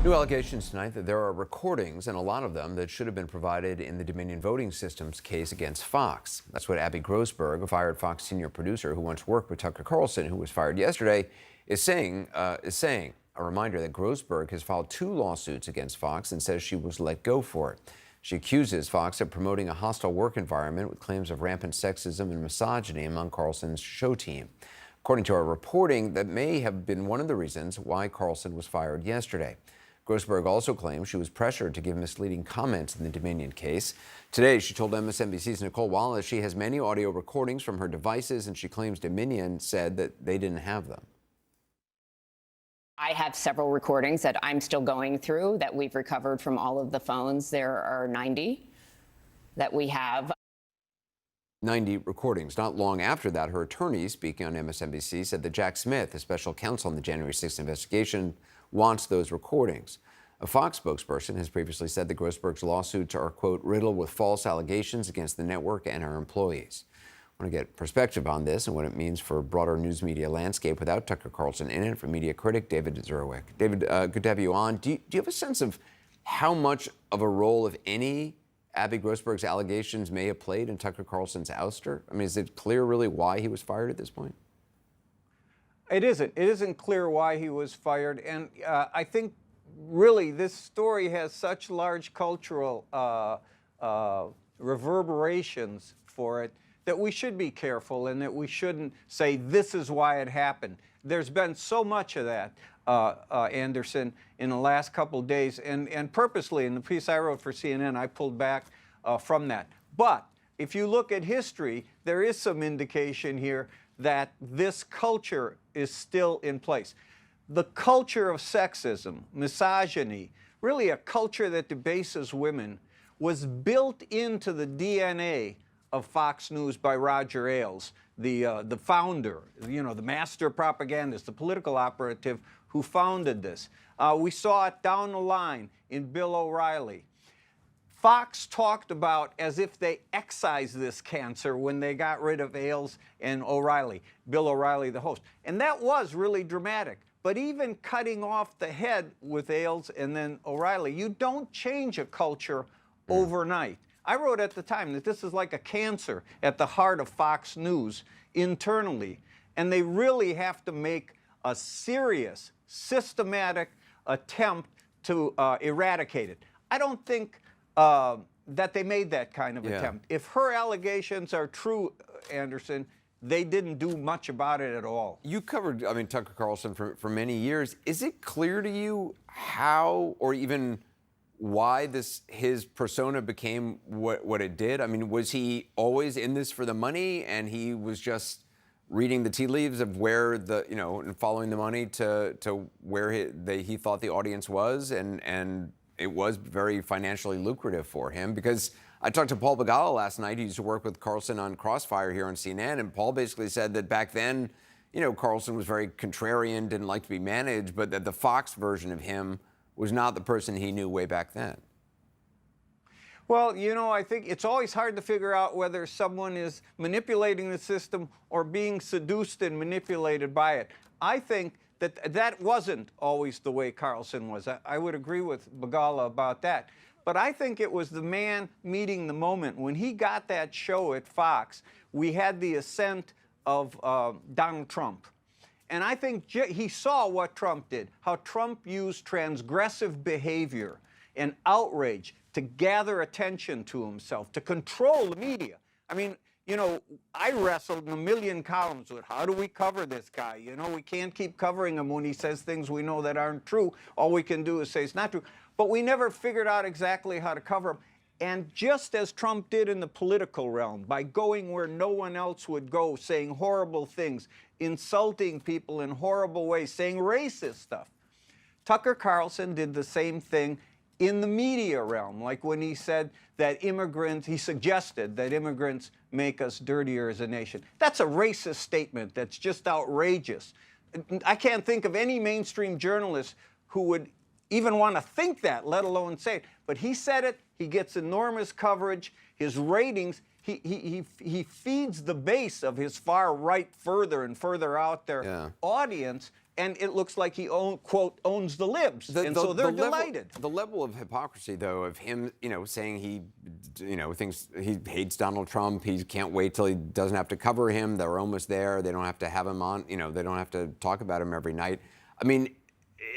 New allegations tonight that there are recordings, and a lot of them that should have been provided in the Dominion voting systems case against Fox. That's what Abby Grossberg, a fired Fox senior producer who once worked with Tucker Carlson, who was fired yesterday, is saying. A reminder that Grossberg has filed 2 lawsuits against Fox and says she was let go for it. She accuses Fox of promoting a hostile work environment with claims of rampant sexism and misogyny among Carlson's show team. According to our reporting, that may have been one of the reasons why Carlson was fired yesterday. Grossberg also claims she was pressured to give misleading comments in the Dominion case. Today, she told MSNBC's Nicole Wallace she has many audio recordings from her devices, and she claims Dominion said that they didn't have them. I have several recordings that I'm still going through that we've recovered from all of the phones. There are 90 that we have. 90 recordings. Not long after that, her attorney, speaking on MSNBC, said that Jack Smith, a special counsel in the January 6th investigation, wants those recordings. A Fox spokesperson has previously said that Grossberg's lawsuits are, quote, riddled with false allegations against the network and her employees. I want to get perspective on this and what it means for a broader news media landscape without Tucker Carlson in it, from media critic David Zerwick. David, good to have you on. Do you have a sense of how much of a role, if any, Abby Grossberg's allegations may have played in Tucker Carlson's ouster? I mean, is it clear really why he was fired at this point? It isn't. It isn't clear why he was fired. And I think really this story has such large cultural reverberations for it that we should be careful and that we shouldn't say this is why it happened. There's been so much of that, Anderson, in the last couple of days. And purposely, in the piece I wrote for CNN, I pulled back from that. But if you look at history, there is some indication here that this culture is still in place. The culture of sexism, misogyny, really a culture that debases women, was built into the DNA of Fox News by Roger Ailes, the founder, the master propagandist, the political operative who founded this. We saw it down the line in Bill O'Reilly. Fox talked about as if they excised this cancer when they got rid of Ailes and O'Reilly, Bill O'Reilly, the host. And that was really dramatic. But even cutting off the head with Ailes and then O'Reilly, you don't change a culture overnight. I wrote at the time that this is like a cancer at the heart of Fox News internally. And they really have to make a serious, systematic attempt to eradicate it. I don't think that they made that kind of attempt. If her allegations are true, Anderson, they didn't do much about it at all. You covered, Tucker Carlson for many years. Is it clear to you how, or even why his persona became what it did? I mean, was he always in this for the money, and he was just reading the tea leaves of where and following the money to where he thought the audience was, and it was very financially lucrative for him? Because I talked to Paul Begala last night. He used to work with Carlson on Crossfire here on CNN, and Paul basically said that back then, Carlson was very contrarian, didn't like to be managed, but that the Fox version of him was not the person he knew way back then. Well, I think it's always hard to figure out whether someone is manipulating the system or being seduced and manipulated by it. I think that wasn't always the way Carlson was. I would agree with Begala about that. But I think it was the man meeting the moment. When he got that show at Fox, we had the ascent of Donald Trump. And I think he saw what Trump did, how Trump used transgressive behavior and outrage to gather attention to himself, to control the media. I mean, I wrestled in a million columns with how do we cover this guy? We can't keep covering him when he says things we know that aren't true. All we can do is say it's not true. But we never figured out exactly how to cover him. And just as Trump did in the political realm, by going where no one else would go, saying horrible things, insulting people in horrible ways, saying racist stuff, Tucker Carlson did the same thing in the media realm, like when he said that he suggested that immigrants make us dirtier as a nation. That's a racist statement that's just outrageous. I can't think of any mainstream journalist who would even want to think that, let alone say it. But he said it. He gets enormous coverage. His ratings, he feeds the base of his far right, further and further out there audience, and it looks like he quote owns the libs, and so they're delighted. The level of hypocrisy, though, of him, saying he, thinks he hates Donald Trump, he can't wait till he doesn't have to cover him. They're almost there. They don't have to have him on. They don't have to talk about him every night. I mean,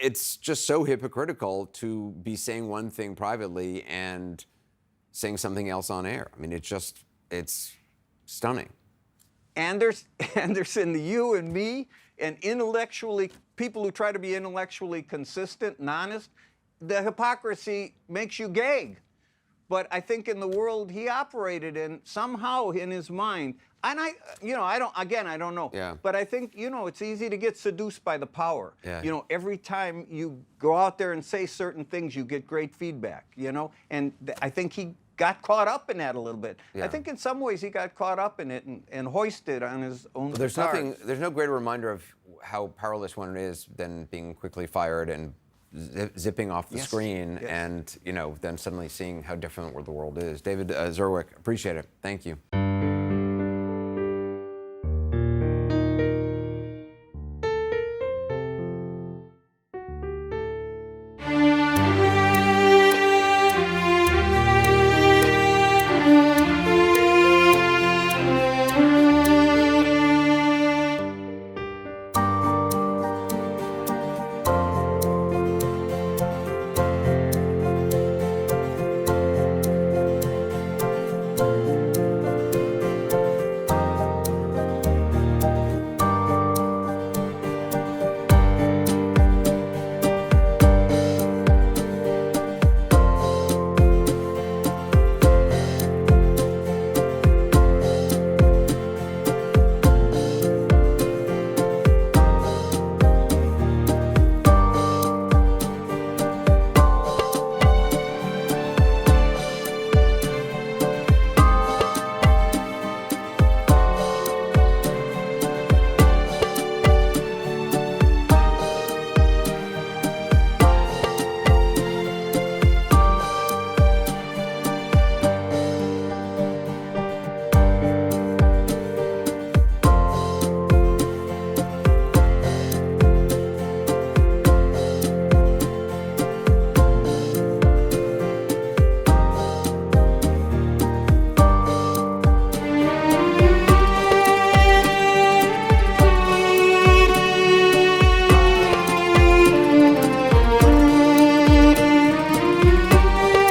it's just so hypocritical to be saying one thing privately and saying something else on air. I mean, it's stunning. Anderson, you and me, and people who try to be intellectually consistent and honest, the hypocrisy makes you gag. But I think in the world he operated in, somehow in his mind, and I don't know. Yeah. But I think, it's easy to get seduced by the power. Yeah. Every time you go out there and say certain things, you get great feedback, and I think he got caught up in that a little bit. Yeah. I think in some ways he got caught up in it and hoisted on his own. There's no greater reminder of how powerless one is than being quickly fired and zipping off the screen, and then suddenly seeing how different the world is. David Zerwick, appreciate it. Thank you.